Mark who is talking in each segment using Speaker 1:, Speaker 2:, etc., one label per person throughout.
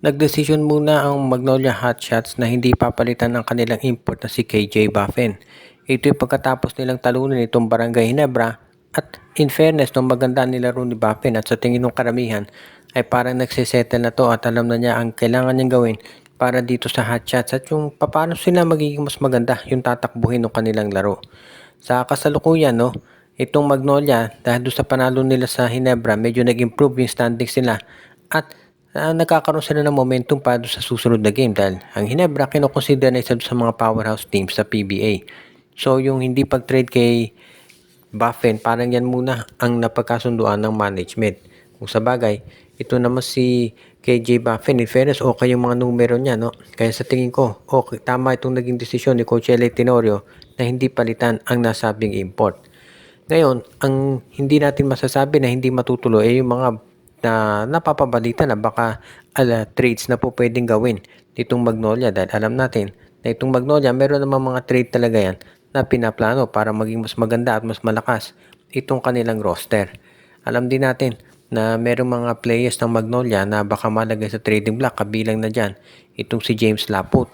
Speaker 1: Nagdesisyon muna ang Magnolia Hotshots na hindi papalitan ng kanilang import na si KJ Buffen. Ito'y pagkatapos nilang talunin itong Barangay Ginebra at in fairness nung maganda nilaro ni Buffen at sa tingin ng karamihan ay parang nagsisettle na to at alam na niya ang kailangan niyang gawin para dito sa Hotshots at yung paano sila magiging mas maganda yung tatakbuhin ng kanilang laro. Sa kasalukuyan, no, itong Magnolia, dahil doon sa panalo nila sa Ginebra, medyo nag-improve yung standings nila at nagkakaroon sila ng momentum para doon sa susunod na game dahil ang Ginebra kinoconsider na isa sa mga powerhouse teams sa PBA. So yung hindi pag-trade kay Buffen, parang yan muna ang napagkasunduan ng management. Kung sa bagay, ito naman si KJ Buffen, in fairness, okay yung mga numero niya, no? Kaya sa tingin ko, okay, tama itong naging desisyon ni Coach L.A. Tenorio na hindi palitan ang nasabing import. Ngayon, ang hindi natin masasabi na hindi matutuloy ay yung mga na napapabalita na baka trades na po pwedeng gawin nitong Magnolia dahil alam natin na itong Magnolia meron namang mga trade talaga yan na pinaplano para maging mas maganda at mas malakas itong kanilang roster. Alam din natin na merong mga players ng Magnolia na baka malagay sa trading block, kabilang na dyan itong si James Laput.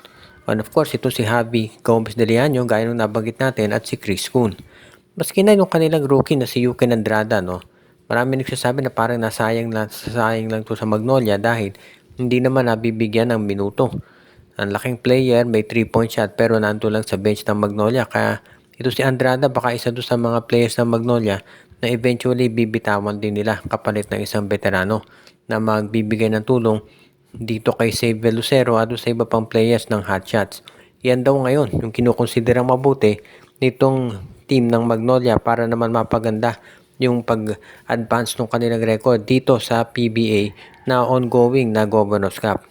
Speaker 1: And of course, ito si Javi Gomez de Leaño, gaya nung nabanggit natin, at si Chris Kuhn. Maski na yung kanilang rookie na si Yuken Andrada, no? Marami nagsasabi na parang nasayang lang to sa Magnolia dahil hindi naman nabibigyan ng minuto. Ang laking player, may 3-point shot pero nanto lang sa bench ng Magnolia. Kaya ito si Andrada baka isa doon sa mga players ng Magnolia na eventually bibitawan din nila kapalit ng isang veterano na magbibigay ng tulong dito kay Xavier Lucero at sa iba pang players ng Hotshots. Yan daw ngayon yung kinukonsiderang mabuti nitong team ng Magnolia para naman mapaganda yung pag-advance ng kanilang record dito sa PBA na ongoing na Governors Cup.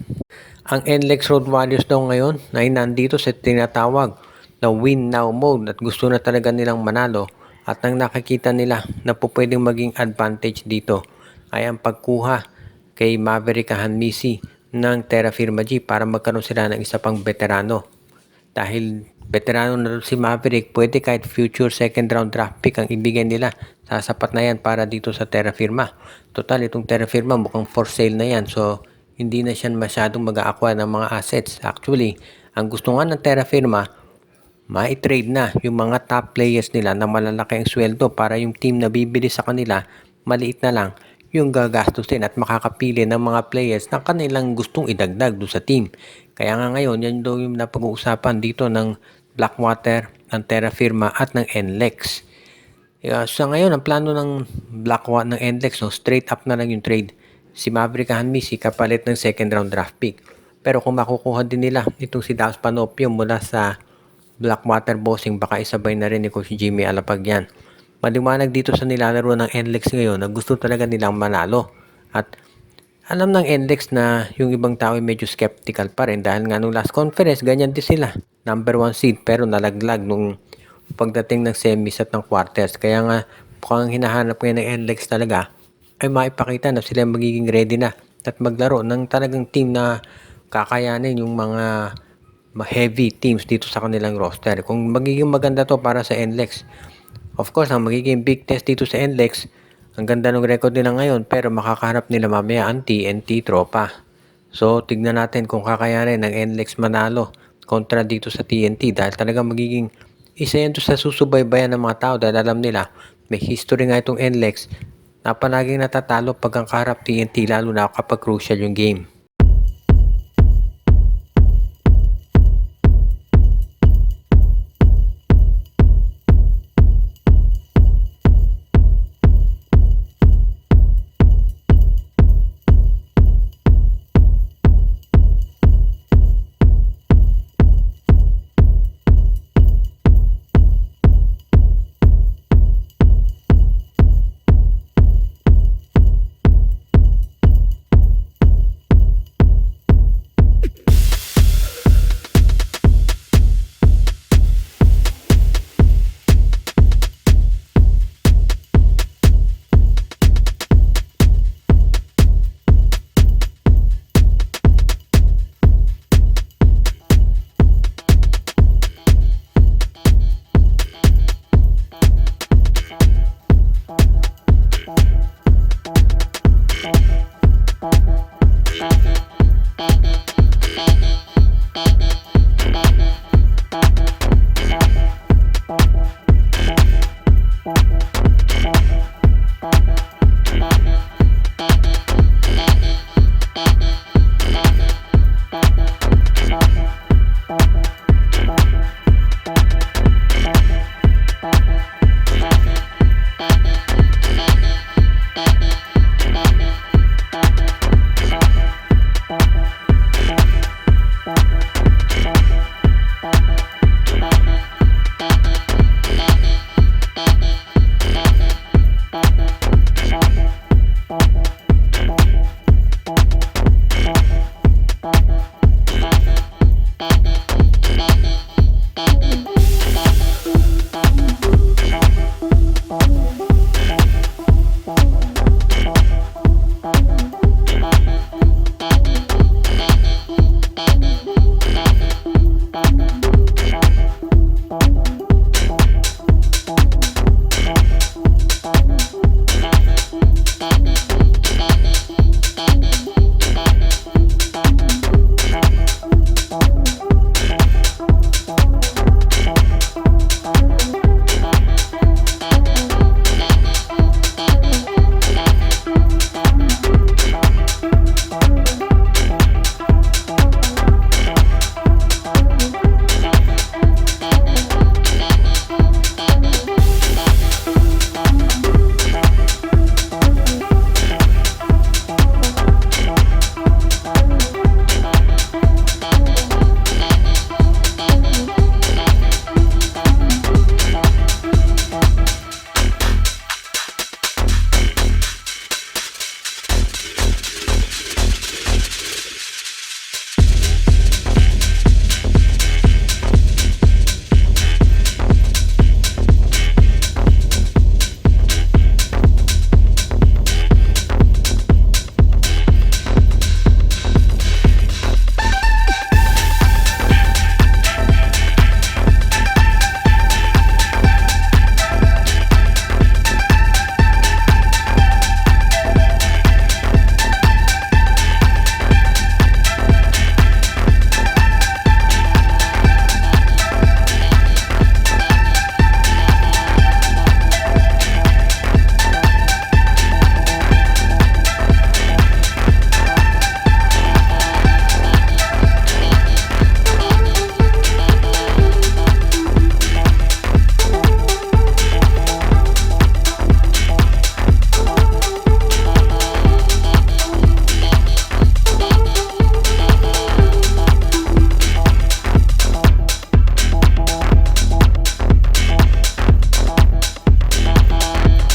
Speaker 1: Ang NLEX Road Warriors daw ngayon ay nandito sa tinatawag na win now mode at gusto na talaga nilang manalo at ang nakikita nila na po pwedeng maging advantage dito ay ang pagkuha kay Maverick Hanmisi ng Terra Firma G para magkaroon sila ng isa pang veterano. Dahil veterano na si Maverick, pwede kahit future second round draft pick ang ibigay nila. Sasapat na yan para dito sa Terra Firma. Total, itong Terra Firma mukhang for sale na yan. So, hindi na siya masyadong mag-a-acquire ng mga assets. Actually, ang gusto nga ng Terra Firma, ma-trade na yung mga top players nila na malalaki ang sweldo para yung team na bibili sa kanila, maliit na lang yung gagastusin at makakapili ng mga players na kanilang gustong idagdag doon sa team. Kaya nga ngayon, yan daw yung napag-uusapan dito ng Blackwater, ng Terra Firma at ng NLEX. Sa ngayon, ang plano ng Blackwater ng NLEX, no, straight up na lang yung trade. Si Maverick Hanmisi kapalit ng second round draft pick. Pero kung makukuha din nila itong si Daos Panopio mula sa Blackwater Bossing, baka isabay na rin ni Coach Jimmy Alapag yan. Maliwanag dito sa nilalaro ng NLEX ngayon na gusto talaga nilang manalo. At alam ng NLEX na yung ibang tao ay medyo skeptical pa rin dahil nga nung last conference, ganyan din sila. Number 1 seed pero nalaglag nung pagdating ng semis at ng quarters. Kaya nga mukhang hinahanap ngayon ng NLEX talaga ay maipakita na sila magiging ready na at maglaro ng talagang team na kakayanin yung mga heavy teams dito sa kanilang roster. Kung magiging maganda to para sa NLEX, of course, ang magiging big test dito sa NLEX, ang ganda ng record nila ngayon pero makakaharap nila mamaya ang TNT Tropa. So, tignan natin kung kakayanin ng NLEX manalo kontra dito sa TNT dahil talaga magiging isa yan sa susubaybayan ng mga tao dahil alam nila may history nga itong NLEX na palaging natatalo pag ang kaharap TNT lalo na kapag crucial yung game.